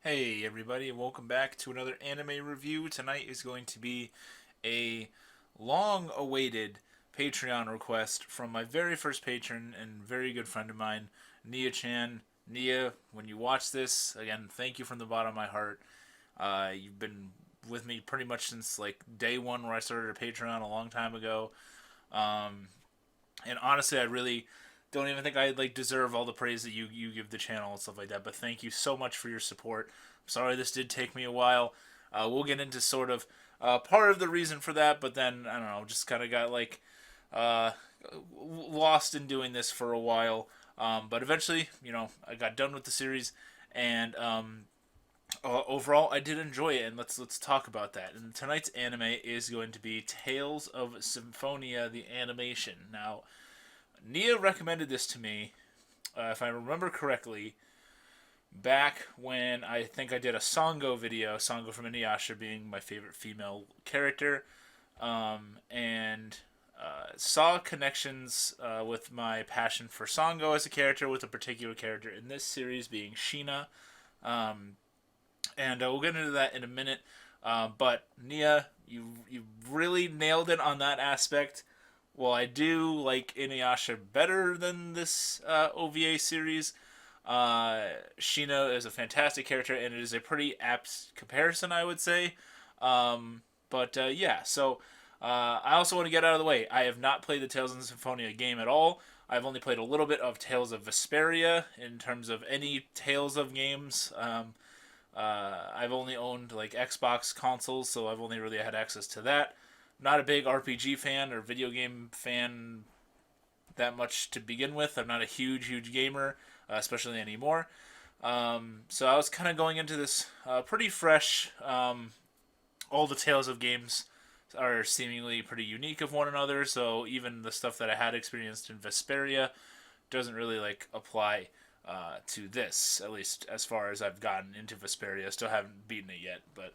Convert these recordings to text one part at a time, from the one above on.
Hey everybody, and welcome back to another anime review. Tonight is going to be a long-awaited Patreon request from my very first patron and very good friend of mine, Nia Chan. Nia, when you watch this, again, thank you from the bottom of my heart. You've been with me pretty much since like day one where I started a Patreon a long time ago. Um, and honestly, I really don't even think I like deserve all the praise that you give the channel and stuff like that. But thank you so much for your support. I'm sorry this did take me a while. We'll get into sort of part of the reason for that, but then I don't know, just kind of got like uh, lost in doing this for a while. But eventually, I got done with the series, and overall, I did enjoy it, and let's talk about that. And tonight's anime is going to be Tales of Symphonia, the animation. Now, Nia recommended this to me, if I remember correctly, back when I think I did a Sango video, Sango from Inuyasha being my favorite female character, and saw connections with my passion for Sango as a character with a particular character in this series being Sheena. Um, and we'll get into that in a minute. But Nia, you really nailed it on that aspect. Well, I do like Inuyasha better than this OVA series. Sheena is a fantastic character, and it is a pretty apt comparison, I would say. But yeah, so I also want to get out of the way. I have not played the Tales of Symphonia game at all. I've only played a little bit of Tales of Vesperia in terms of any Tales of games. I've only owned like Xbox consoles, so I've only really had access to that. Not a big RPG fan or video game fan that much to begin with. I'm not a huge gamer, especially anymore. So I was kind of going into this pretty fresh. All the tales of games are seemingly pretty unique of one another, so even the stuff that I had experienced in Vesperia doesn't really like apply to this, at least as far as I've gotten into Vesperia. Still haven't beaten it yet, but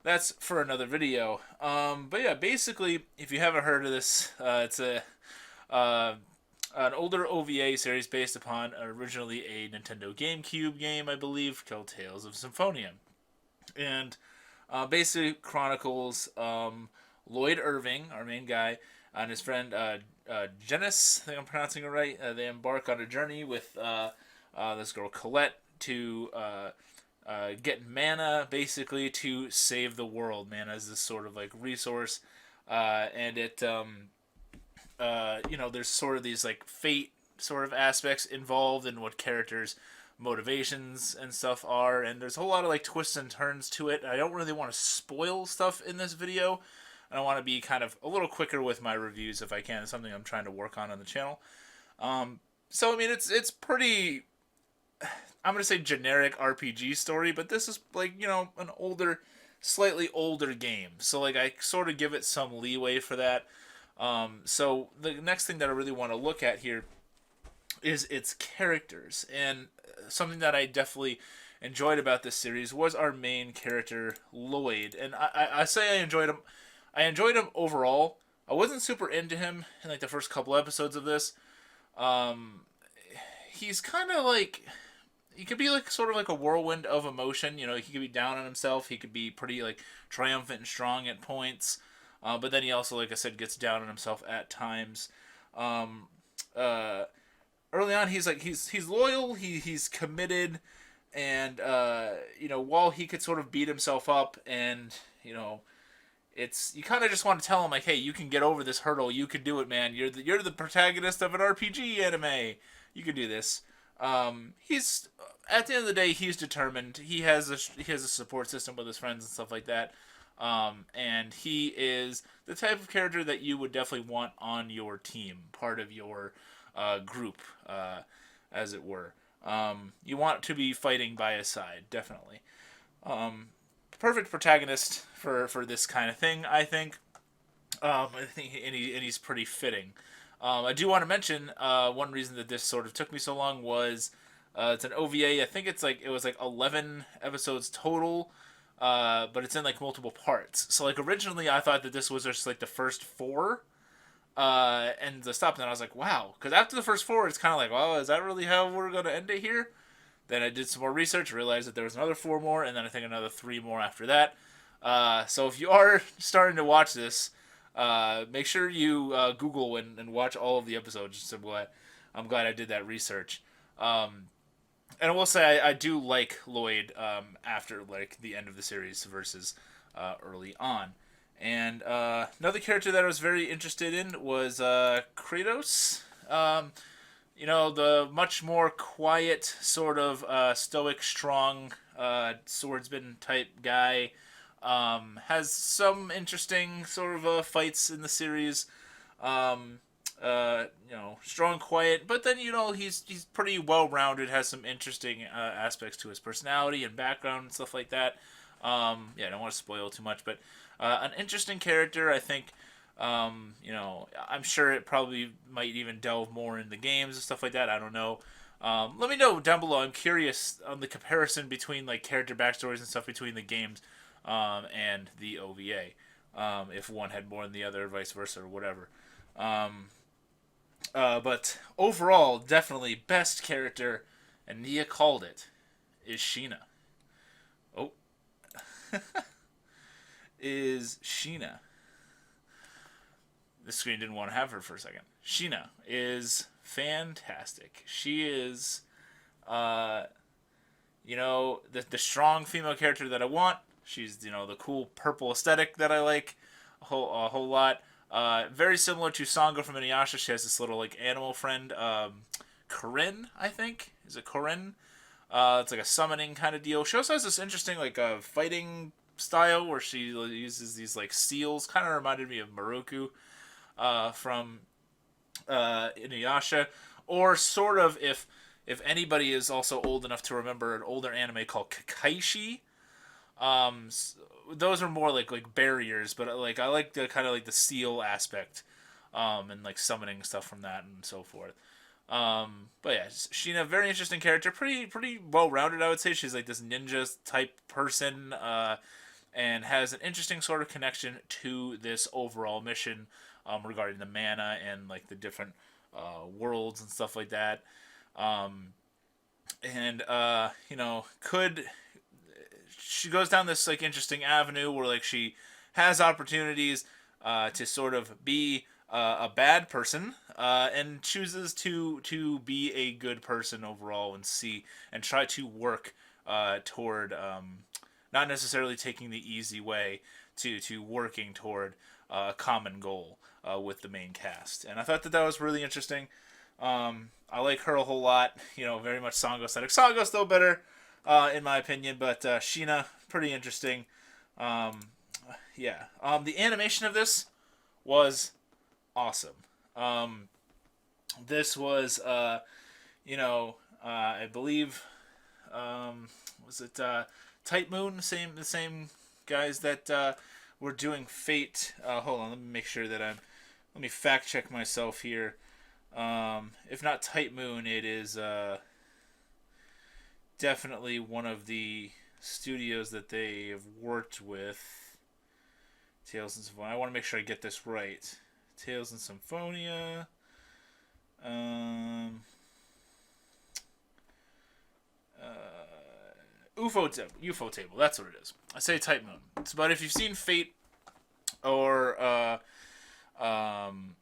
that's for another video. But yeah, basically, if you haven't heard of this, it's uh, an older OVA series based upon originally a Nintendo GameCube game, I believe, called Tales of Symphonia, and basically chronicles Lloyd Irving, our main guy, and his friend Janice. I think I'm pronouncing it right. They embark on a journey with this girl Colette to get mana, basically to save the world. Mana is this sort of like resource, and there's sort of these like fate sort of aspects involved in what characters' motivations and stuff are, and there's a whole lot of like twists and turns to it. I don't really want to spoil stuff in this video. I want to be kind of a little quicker with my reviews if I can. It's something I'm trying to work on the channel. So I mean, it's pretty. I'm gonna say generic RPG story, but this is like an older, slightly older game. So like I sort of give it some leeway for that. So the next thing that I really want to look at here is its characters, and something that I definitely enjoyed about this series was our main character Lloyd. And I say I enjoyed him. I enjoyed him overall. I wasn't super into him in like the first couple episodes of this. Um, he's kind of like he could be like sort of like a whirlwind of emotion. He could be down on himself. He could be pretty like triumphant and strong at points. But then he also, like I said, gets down on himself at times. Um, uh, Early on, he's loyal. He's committed, and while he could sort of beat himself up, and it's you kind of just want to tell him like, hey, you can get over this hurdle. You can do it, man. You're the protagonist of an RPG anime. You can do this. He's at the end of the day, he's determined. He has a support system with his friends and stuff like that. And he is the type of character that you would definitely want on your team, part of your group, as it were. You want to be fighting by his side, definitely. Um, Perfect protagonist for this kind of thing, I think. I think, and he's pretty fitting. I do want to mention one reason that this sort of took me so long was it's an OVA. I think it was like 11 episodes total, but it's in like multiple parts. So like originally I thought that this was just like the first four, and the stop. And then I was like, wow, because after the first four, it's kind of like, well, is that really how we're gonna end it here? Then I did some more research, realized that there was another 4 more, and then I think another 3 more after that. So if you are starting to watch this, make sure you Google and watch all of the episodes. I'm glad I did that research. And I will say I do like Lloyd after like the end of the series versus early on. And another character that I was very interested in was Kratos. The much more quiet, sort of stoic, strong swordsman type guy. Has some interesting sort of fights in the series. Strong, quiet, but then he's pretty well rounded. Has some interesting aspects to his personality and background and stuff like that. I don't want to spoil too much, but an interesting character. I think. I'm sure it probably might even delve more into games and stuff like that. I don't know. Let me know down below. I'm curious on the comparison between like character backstories and stuff between the games and the OVA. If one had more than the other, vice versa, or whatever. But overall, definitely best character, and Nia called it, is Sheena. Oh, is Sheena. The screen didn't want to have her for a second. Sheena is fantastic. She is, the strong female character that I want. She's, the cool purple aesthetic that I like a whole lot. Very similar to Sangha from Inuyasha. She has this little like animal friend, Corinne, I think. Is it Corinne? It's like a summoning kind of deal. She also has this interesting like fighting style where she uses these like seals. Kind of reminded me of Moroku from Inuyasha, or sort of if anybody is also old enough to remember an older anime called Kakaishi. Those are more like barriers, but like I like the kind of like the seal aspect, and like summoning stuff from that and so forth. But yeah, Sheena, very interesting character, pretty well rounded. I would say she's like this ninja type person, and has an interesting sort of connection to this overall mission, regarding the mana and like the different worlds and stuff like that. And could she goes down this like interesting avenue where like she has opportunities to sort of be a bad person, and chooses to be a good person overall and try to work toward, not necessarily taking the easy way to working toward a common goal with the main cast. And I thought that was really interesting. I like her a whole lot. Very much Sango aesthetic. Sango's still better, in my opinion, but Sheena, pretty interesting. The animation of this was awesome. This was, I believe, was it Tight Moon? The same guys that were doing Fate. Hold on, let me make sure that let me fact check myself here. If not Tight Moon, it is definitely one of the studios that they have worked with. Tales and Symphonia. I want to make sure I get this right. Tales and Symphonia. UFO Table. That's what it is. I say Tight Moon. But if you've seen Fate or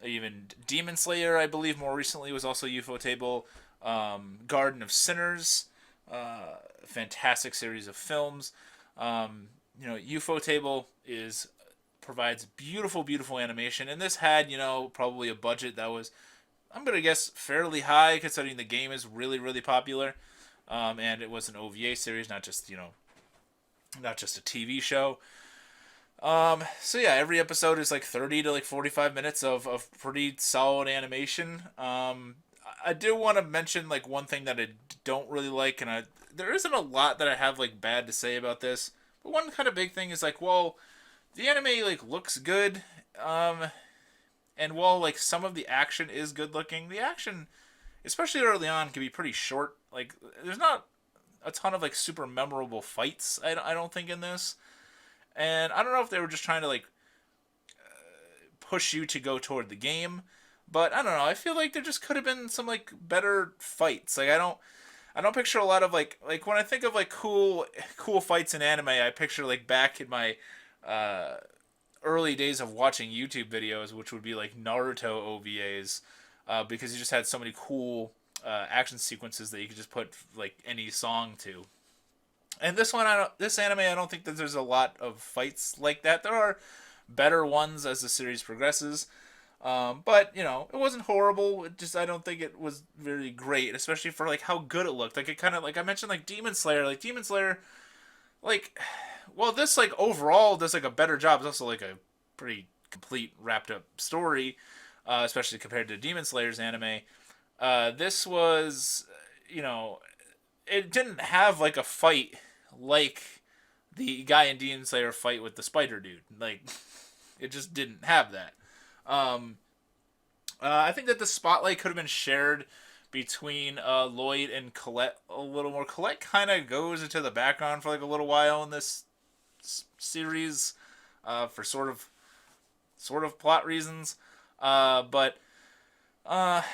even Demon Slayer, I believe more recently was also UFO Table. Garden of Sinners. Fantastic series of films. UFO Table provides beautiful animation, and this had probably a budget that was, I'm gonna guess, fairly high considering the game is really popular, and it was an OVA series, not just a TV show. Every episode is like 30 to like 45 minutes of pretty solid animation. I do want to mention like one thing that I don't really like, and there isn't a lot that I have like bad to say about this, but one kind of big thing is like, well, the anime like looks good, and while like some of the action is good looking, the action, especially early on, can be pretty short. Like there's not a ton of like super memorable fights. I don't think in this, and I don't know if they were just trying to like push you to go toward the game, but I don't know. I feel like there just could have been some like better fights. Like I don't picture a lot of like when I think of like cool fights in anime, I picture like back in my uh, early days of watching YouTube videos, which would be like Naruto OVAs, because you just had so many cool action sequences that you could just put like any song to. And this anime, I don't think that there's a lot of fights like that. There are better ones as the series progresses, but it wasn't horrible. It just I don't think it was very great, especially for like how good it looked. Like it kind of like I mentioned, like Demon Slayer. Like Demon Slayer, like well, this like overall does like a better job. It's also like a pretty complete wrapped up story, especially compared to Demon Slayer's anime. This was, you know, it didn't have like a fight like the guy in Demon Slayer fight with the spider dude. Like it just didn't have that. Um, I think that the spotlight could have been shared between Lloyd and Colette a little more. Colette kind of goes into the background for like a little while in this series for sort of plot reasons. But well,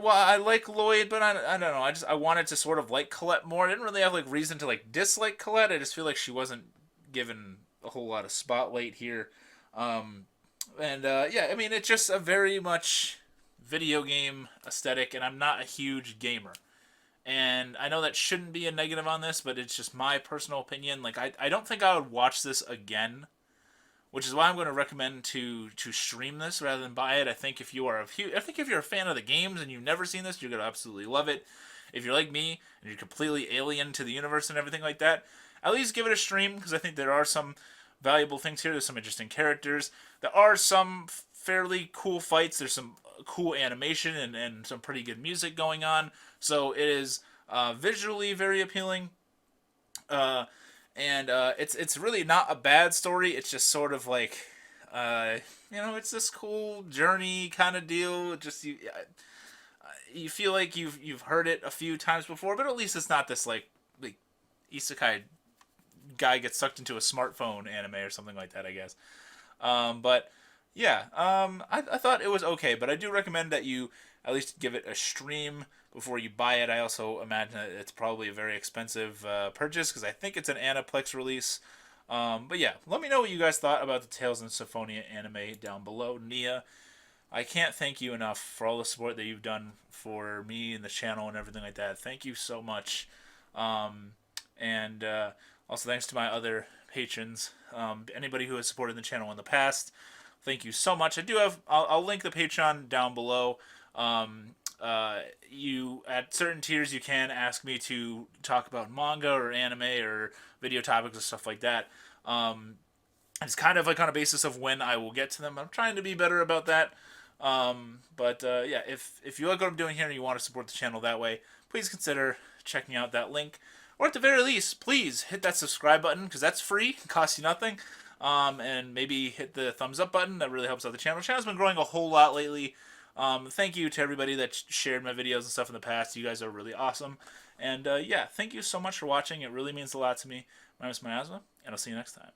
I like Lloyd, but I don't know. I wanted to sort of like Colette more. I didn't really have like reason to like dislike Colette. I just feel like she wasn't given a whole lot of spotlight here. And yeah, I mean it's just a very much video game aesthetic, and I'm not a huge gamer. And I know that shouldn't be a negative on this, but it's just my personal opinion. Like I don't think I would watch this again, which is why I'm going to recommend to stream this rather than buy it. I think if you are I think if you're a fan of the games and you've never seen this, you're going to absolutely love it. If you're like me and you're completely alien to the universe and everything like that, at least give it a stream because I think there are some valuable things here. There's some interesting characters. There are some fairly cool fights. There's some cool animation and some pretty good music going on. So it is visually very appealing. Uh, and it's really not a bad story. It's just sort of like, it's this cool journey kind of deal. It just you feel like you've heard it a few times before, but at least it's not this like isekai guy gets sucked into a smartphone anime or something like that, I guess. But yeah, I thought it was okay, but I do recommend that you at least give it a stream before you buy it. I also imagine that it's probably a very expensive purchase because I think it's an Aniplex release. But yeah, let me know what you guys thought about the Tales in Symphonia anime down below. Nia, I can't thank you enough for all the support that you've done for me and the channel and everything like that. Thank you so much. And also thanks to my other patrons. Anybody who has supported the channel in the past, thank you so much. I'll link the Patreon down below. You at certain tiers you can ask me to talk about manga or anime or video topics and stuff like that. It's kind of like on a basis of when I will get to them. I'm trying to be better about that. But yeah, if you like what I'm doing here and you want to support the channel that way, please consider checking out that link. Or at the very least, please hit that subscribe button because that's free, it costs you nothing. And maybe hit the thumbs up button. That really helps out the channel. The channel's been growing a whole lot lately. Thank you to everybody that shared my videos and stuff in the past. You guys are really awesome. And yeah, thank you so much for watching. It really means a lot to me. My name is Miasma, and I'll see you next time.